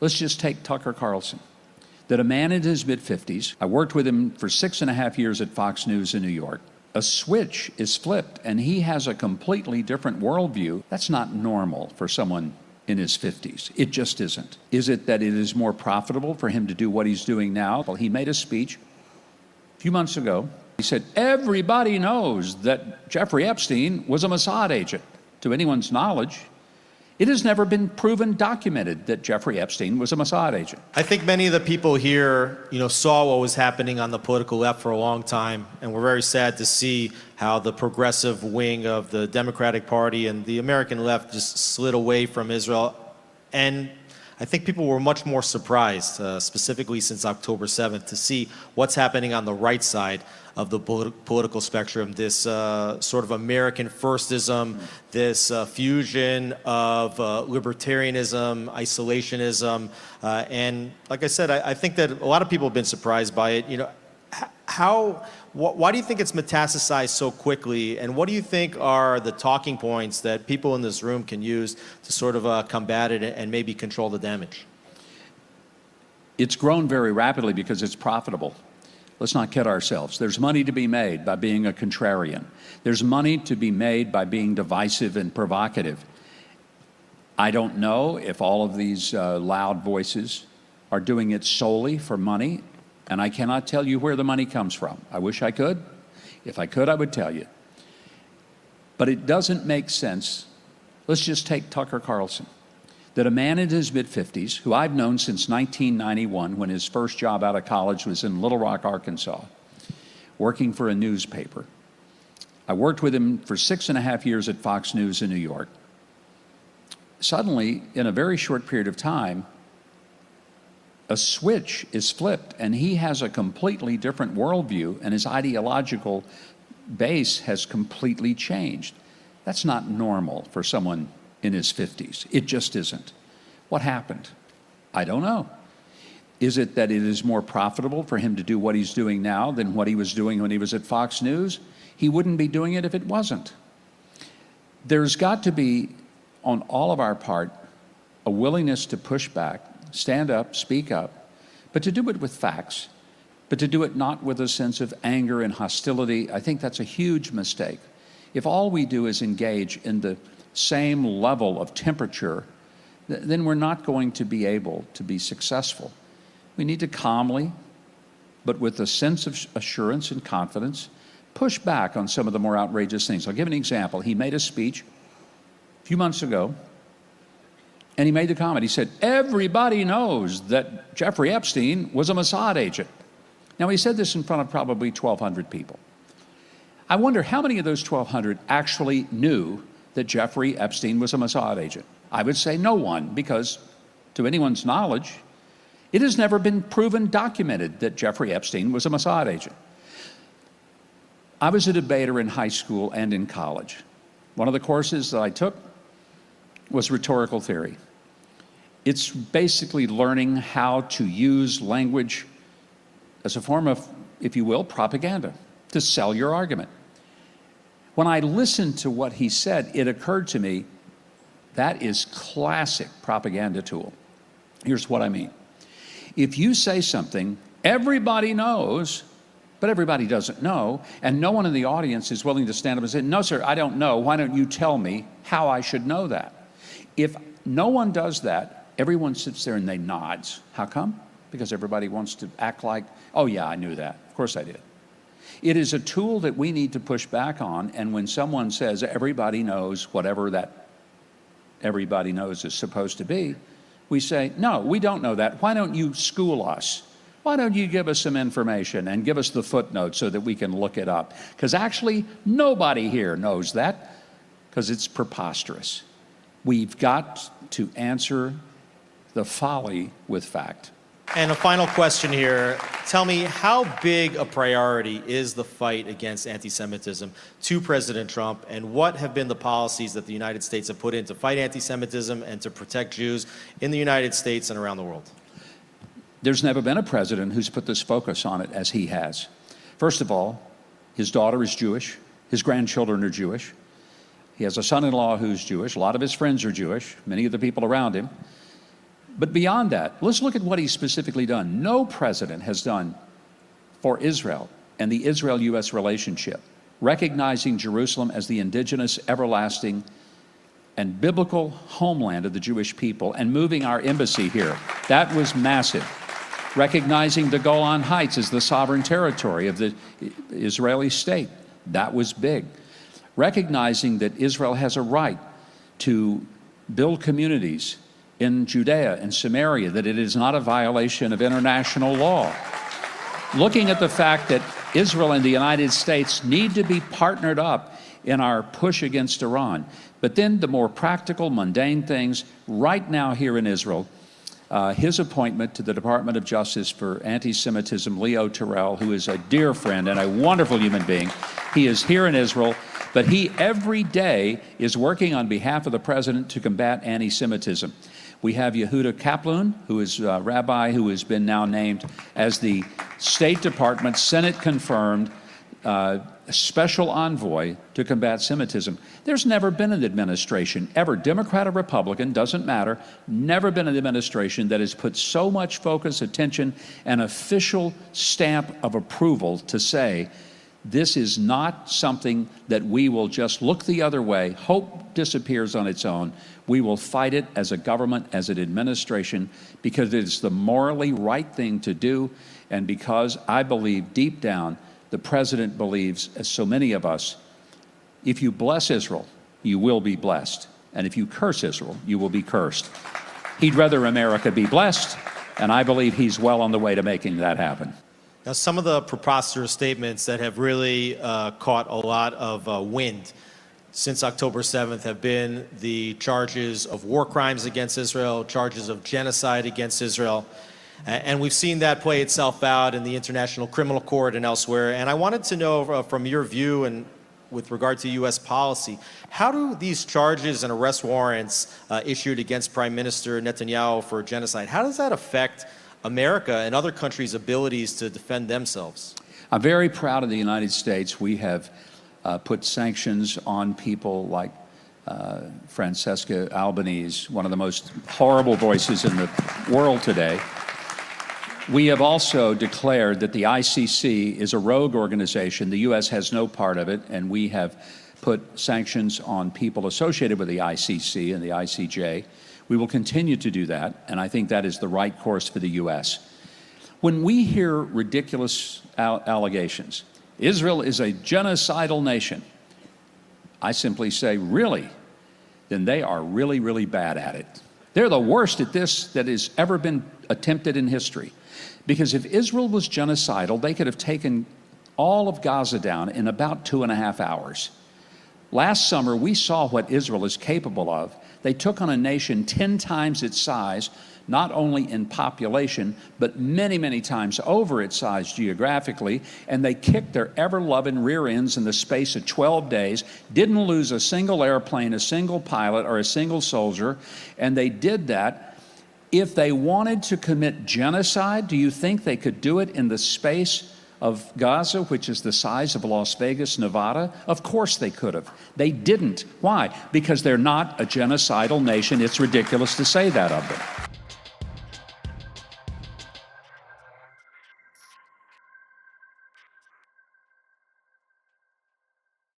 Let's just take Tucker Carlson. That a man in his mid-50s, I worked with him for 6.5 years at Fox News in New York, a switch is flipped and he has a completely different worldview. That's not normal for someone in his 50s. It just isn't. Is it that it is more profitable for him to do what he's doing now? Well, he made a speech a few months ago. He said, everybody knows that Jeffrey Epstein was a Mossad agent. To anyone's knowledge, it has never been proven, documented, that Jeffrey Epstein was a Mossad agent. I think many of the people here, saw what was happening on the political left for a long time, and we're very sad to see how the progressive wing of the Democratic Party and the American left just slid away from Israel. And I think people were much more surprised, specifically since October 7th, to see what's happening on the right side of the political spectrum, this sort of American firstism, this fusion of libertarianism, isolationism, and like I said, I think that a lot of people have been surprised by it. Why do you think it's metastasized so quickly, and what do you think are the talking points that people in this room can use to sort of combat it and maybe control the damage? It's grown very rapidly because it's profitable. Let's not kid ourselves. There's money to be made by being a contrarian. There's money to be made by being divisive and provocative. I don't know if all of these loud voices are doing it solely for money, and I cannot tell you where the money comes from. I wish I could. If I could, I would tell you. But it doesn't make sense. Let's just take Tucker Carlson. That a man in his mid-50s, who I've known since 1991, when his first job out of college was in Little Rock, Arkansas, working for a newspaper. I worked with him for 6.5 years at Fox News in New York. Suddenly, in a very short period of time, a switch is flipped and he has a completely different worldview and his ideological base has completely changed. That's not normal for someone in his 50s. It just isn't. What happened? I don't know. Is it that it is more profitable for him to do what he's doing now than what he was doing when he was at Fox News? He wouldn't be doing it if it wasn't. There's got to be, on all of our part, a willingness to push back, stand up, speak up, but to do it with facts, but to do it not with a sense of anger and hostility. I think that's a huge mistake. If all we do is engage in the same level of temperature, then we're not going to be able to be successful. We need to calmly, but with a sense of assurance and confidence, push back on some of the more outrageous things. I'll give an example. He made a speech a few months ago, and he made the comment. He said, everybody knows that Jeffrey Epstein was a Mossad agent. Now, he said this in front of probably 1,200 people. I wonder how many of those 1,200 actually knew that Jeffrey Epstein was a Mossad agent. I would say no one, because to anyone's knowledge, it has never been proven, documented, that Jeffrey Epstein was a Mossad agent. I was a debater in high school and in college. One of the courses that I took was rhetorical theory. It's basically learning how to use language as a form of, if you will, propaganda, to sell your argument. When I listened to what he said, it occurred to me that is classic propaganda tool. Here's what I mean. If you say something everybody knows, but everybody doesn't know, and no one in the audience is willing to stand up and say, no, sir, I don't know. Why don't you tell me how I should know that? If no one does that, everyone sits there and they nods. How come? Because everybody wants to act like, oh yeah, I knew that. Of course I did. It is a tool that we need to push back on, and when someone says everybody knows whatever that everybody knows is supposed to be, we say, no, we don't know that. Why don't you school us? Why don't you give us some information and give us the footnotes so that we can look it up? Because actually, nobody here knows that, because it's preposterous. We've got to answer the folly with fact. And a final question here. Tell me, how big a priority is the fight against anti-Semitism to President Trump, and what have been the policies that the United States have put in to fight anti-Semitism and to protect Jews in the United States and around the world? There's never been a president who's put this focus on it as he has. First of all, his daughter is Jewish. His grandchildren are Jewish. He has a son-in-law who's Jewish. A lot of his friends are Jewish, many of the people around him. But beyond that, let's look at what he's specifically done. No president has done for Israel and the Israel-U.S. relationship, recognizing Jerusalem as the indigenous, everlasting, and biblical homeland of the Jewish people and moving our embassy here. That was massive. Recognizing the Golan Heights as the sovereign territory of the Israeli state. That was big. Recognizing that Israel has a right to build communities in Judea and Samaria, that it is not a violation of international law. Looking at the fact that Israel and the United States need to be partnered up in our push against Iran. But then the more practical, mundane things, right now here in Israel, his appointment to the Department of Justice for Anti-Semitism, Leo Terrell, who is a dear friend and a wonderful human being. He is here in Israel, but he every day is working on behalf of the president to combat anti-Semitism. We have Yehuda Kaplan, who is a rabbi who has been now named as the State Department, Senate-confirmed special envoy to combat Semitism. There's never been an administration, ever, Democrat or Republican, doesn't matter, never been an administration that has put so much focus, attention, and official stamp of approval to say, this is not something that we will just look the other way, hope disappears on its own. We will fight it as a government, as an administration, because it is the morally right thing to do, and because I believe deep down, the president believes, as so many of us, if you bless Israel, you will be blessed. And if you curse Israel, you will be cursed. He'd rather America be blessed, and I believe he's well on the way to making that happen. Now, some of the preposterous statements that have really caught a lot of wind since October 7th have been the charges of war crimes against Israel, charges of genocide against Israel. And we've seen that play itself out in the International Criminal Court and elsewhere. And I wanted to know from your view and with regard to U.S. policy, how do these charges and arrest warrants issued against Prime Minister Netanyahu for genocide, how does that affect America and other countries' abilities to defend themselves? I'm very proud of the United States. We have put sanctions on people like Francesca Albanese, one of the most horrible voices in the world today. We have also declared that the ICC is a rogue organization. The U.S. has no part of it, and we have put sanctions on people associated with the ICC and the ICJ. We will continue to do that, and I think that is the right course for the U.S. When we hear ridiculous allegations, Israel is a genocidal nation, I simply say, really? Then they are really, really bad at it. They're the worst at this that has ever been attempted in history. Because if Israel was genocidal, they could have taken all of Gaza down in about 2.5 hours. Last summer, we saw what Israel is capable of. They took on a nation 10 times its size, not only in population, but many, many times over its size geographically, and they kicked their ever-loving rear ends in the space of 12 days, didn't lose a single airplane, a single pilot, or a single soldier, and they did that. If they wanted to commit genocide, do you think they could do it in the space of Gaza, which is the size of Las Vegas, Nevada? Of course they could have. They didn't. Why? Because they're not a genocidal nation. It's ridiculous to say that of them.